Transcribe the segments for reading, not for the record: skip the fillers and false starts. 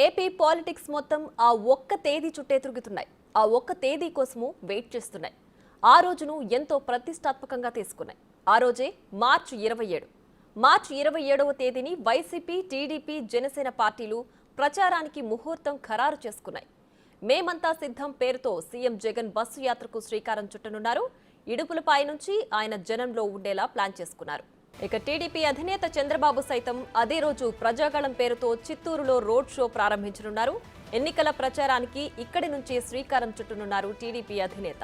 AP politics మొత్తం ఆ ఒక్క తేదీ చుట్టే తిరుగుతున్నాయి. ఆ ఒక్క తేదీ కోసము వెయిట్ చేస్తున్నాయి. ఆ రోజును ఎంతో ప్రతిష్టాత్మకంగా తీసుకున్నాయి. ఆ రోజే మార్చి 27. మార్చి 27వ తేదీని వైసీపీ, టీడీపీ, జనసేన పార్టీలు ప్రచారానికి ముహూర్తం ఖరారు చేసుకున్నాయి. మేమంతా సిద్ధం పేరుతో సీఎం జగన్ బస్సు యాత్రకు శ్రీకారం చుట్టనున్నారు. ఇడుపులపై నుంచి ఆయన జనంలో ఉండేలా ప్లాన్ చేసుకున్నారు. ఇక టీడీపీ అధినేత చంద్రబాబు సైతం అదే రోజు ప్రజాగళం పేరుతో చిత్తూరులో రోడ్ షో ప్రారంభించనున్నారు. ఎన్నికల ప్రచారానికి ఇక్కడి నుంచి శ్రీకారం చుట్టనున్నారు టీడీపీ అధినేత.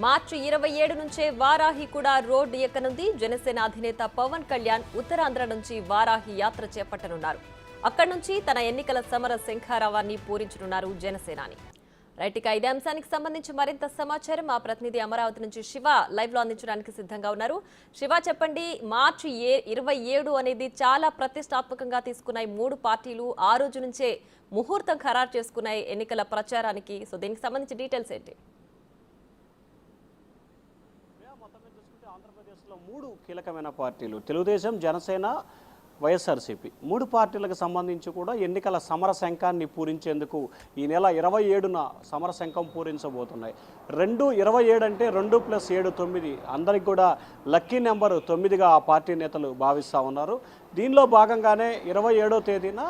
మార్చి 27 నుంచే వారాహి కూడా రోడ్డు ఎక్కనుంది. జనసేన అధినేత పవన్ కళ్యాణ్ ఉత్తరాంధ్ర నుంచి వారాహి యాత్ర చేపట్టనున్నారు. అక్కడి నుంచి తన ఎన్నికల సమర శంఖారావాన్ని పూరించనున్నారు జనసేనాని. రైట్, ఇక ఇదే అంశానికి సంబంధించి మరింత సమాచారం మా ప్రతినిధి అమరావతి నుంచి శివ లైవ్ లో అందించడానికి సిద్ధంగా ఉన్నారు. శివ, చెప్పండి, మార్చి 27 అనేది చాలా ప్రతిష్టాత్మకంగా తీసుకున్నాయి మూడు పార్టీలు. ఆ రోజు నుంచే ముహూర్తం ఖరారు చేసుకున్నాయి ఎన్నికల ప్రచారానికి. సో దీనికి సంబంధించి డీటెయిల్స్ ఏంటి? ఆంధ్రప్రదేశ్లో మూడు కీలకమైన పార్టీలు తెలుగుదేశం, జనసేన, వైఎస్ఆర్సీపీ మూడు పార్టీలకు సంబంధించి కూడా ఎన్నికల సమర శంఖాన్ని పూరించేందుకు ఈ నెల 27న సమర శంఖం పూరించబోతున్నాయి. 2/27 అంటే 2+7 9. అందరికి కూడా లక్కీ నెంబరు 9గా ఆ పార్టీ నేతలు భావిస్తూ ఉన్నారు. దీనిలో భాగంగానే 27వ తేదీన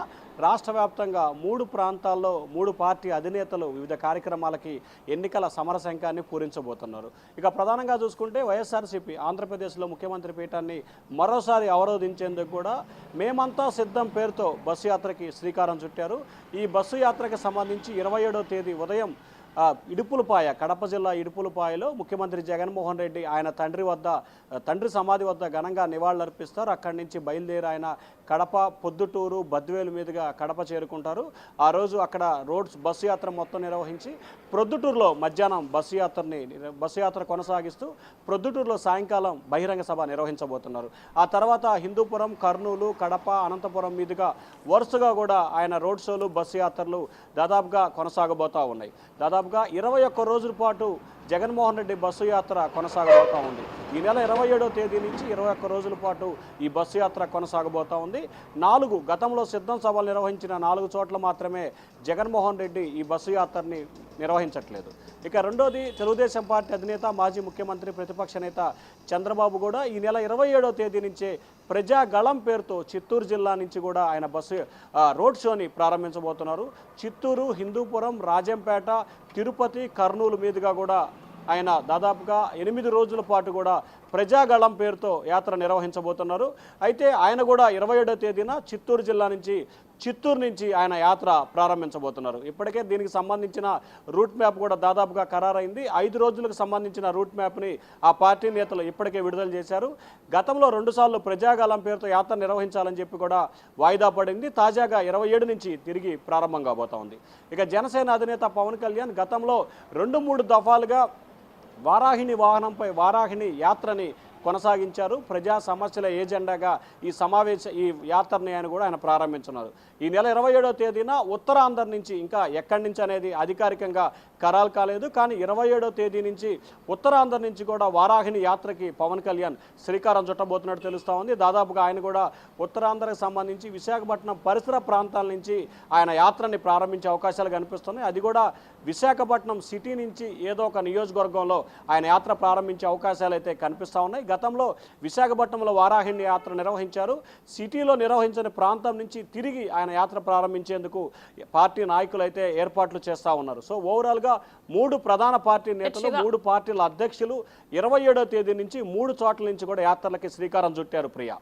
రాష్ట్ర వ్యాప్తంగా మూడు ప్రాంతాల్లో మూడు పార్టీ అధినేతలు వివిధ కార్యక్రమాలకి ఎన్నికల సమర శంఖాన్ని పూరించబోతున్నారు. ఇక ప్రధానంగా చూసుకుంటే వైఎస్ఆర్సీపీ ఆంధ్రప్రదేశ్లో ముఖ్యమంత్రి పీఠాన్ని మరోసారి అవరోధించేందుకు కూడా మేమంతా సిద్ధం పేరుతో బస్సు యాత్రకి శ్రీకారం చుట్టారు. ఈ బస్సు యాత్రకు సంబంధించి 27వ తేదీ ఉదయం ఇడుపులపాయ, కడప జిల్లా ఇడుపులపాయలో ముఖ్యమంత్రి జగన్మోహన్ రెడ్డి ఆయన తండ్రి సమాధి వద్ద ఘనంగా నివాళులర్పిస్తారు. అక్కడి నుంచి బయలుదేరి ఆయన కడప, పొద్దుటూరు, బద్వేలు మీదుగా కడప చేరుకుంటారు. ఆ రోజు అక్కడ బస్సు యాత్ర మొత్తం నిర్వహించి ప్రొద్దుటూరులో మధ్యాహ్నం బస్సు యాత్ర కొనసాగిస్తూ ప్రొద్దుటూరులో సాయంకాలం బహిరంగ సభ నిర్వహించబోతున్నారు. ఆ తర్వాత హిందూపురం, కర్నూలు, కడప, అనంతపురం మీదుగా వరుసగా కూడా ఆయన రోడ్ షోలు, బస్సు యాత్రలు దాదాపుగా కొనసాగబోతూ ఉన్నాయి. దాదాపుగా 21 రోజుల పాటు జగన్మోహన్ రెడ్డి బస్సు యాత్ర కొనసాగబోతూ ఉంది. ఈ నెల 27వ తేదీ నుంచి 21 రోజుల పాటు ఈ బస్సు యాత్ర కొనసాగబోతూ ఉంది. గతంలో సిద్ధం సభలు నిర్వహించిన 4 చోట్ల మాత్రమే జగన్మోహన్ రెడ్డి ఈ బస్సు యాత్రని నిర్వహించట్లేదు. ఇక రెండోది, తెలుగుదేశం పార్టీ అధినేత, మాజీ ముఖ్యమంత్రి, ప్రతిపక్ష నేత చంద్రబాబు కూడా ఈ నెల 27వ తేదీ నుంచే ప్రజాగళం పేరుతో చిత్తూరు జిల్లా నుంచి కూడా ఆయన రోడ్ షోని ప్రారంభించబోతున్నారు. చిత్తూరు, హిందూపురం, రాజంపేట, తిరుపతి, కర్నూలు మీదుగా కూడా ఆయన దాదాపుగా 8 రోజుల పాటు కూడా ప్రజాగళం పేరుతో యాత్ర నిర్వహించబోతున్నారు. అయితే ఆయన కూడా 27వ తేదీన చిత్తూరు నుంచి ఆయన యాత్ర ప్రారంభించబోతున్నారు. ఇప్పటికే దీనికి సంబంధించిన రూట్ మ్యాప్ కూడా దాదాపుగా ఖరారైంది. 5 రోజులకు సంబంధించిన రూట్ మ్యాప్ని ఆ పార్టీ నేతలు ఇప్పటికే విడుదల చేశారు. గతంలో 2 సార్లు ప్రజాగళం పేరుతో యాత్ర నిర్వహించాలని చెప్పి కూడా వాయిదా పడింది. తాజాగా 27 నుంచి తిరిగి ప్రారంభం కాబోతా ఉంది. ఇక జనసేన అధినేత పవన్ కళ్యాణ్ గతంలో 2-3 దఫాలుగా వారాహిని వాహనంపై వారాహిని యాత్రని కొనసాగించారు. ప్రజా సమస్యల ఏజెండాగా ఈ యాత్రని ఆయన ప్రారంభించున్నారు. ఈ నెల 27వ తేదీన ఉత్తరాంధ్ర నుంచి, ఇంకా ఎక్కడి నుంచి అనేది అధికారికంగా ఖరారు కాలేదు, కానీ 27వ తేదీ నుంచి ఉత్తరాంధ్ర నుంచి కూడా వారాహిని యాత్రకి పవన్ కళ్యాణ్ శ్రీకారం చుట్టబోతున్నట్టు తెలుస్తూ ఉంది. దాదాపుగా ఆయన కూడా ఉత్తరాంధ్రకు సంబంధించి విశాఖపట్నం పరిసర ప్రాంతాల నుంచి ఆయన యాత్రని ప్రారంభించే అవకాశాలు కనిపిస్తున్నాయి. అది కూడా విశాఖపట్నం సిటీ నుంచి ఏదో ఒక నియోజకవర్గంలో ఆయన యాత్ర ప్రారంభించే అవకాశాలు అయితే కనిపిస్తూ ఉన్నాయి. గతంలో విశాఖపట్నంలో వారాహిని యాత్ర నిర్వహించారు. సిటీలో నిర్వహించిన ప్రాంతం నుంచి తిరిగి ఆయన యాత్ర ప్రారంభించేందుకు పార్టీ నాయకులు అయితే ఏర్పాట్లు చేస్తూ ఉన్నారు. సో ఓవరాల్గా 3 ప్రధాన పార్టీ నేతలు, 3 పార్టీల అధ్యక్షులు 27వ తేదీ నుంచి 3 చోట్ల నుంచి కూడా యాత్రలకి శ్రీకారం చుట్టారు. ప్రియా.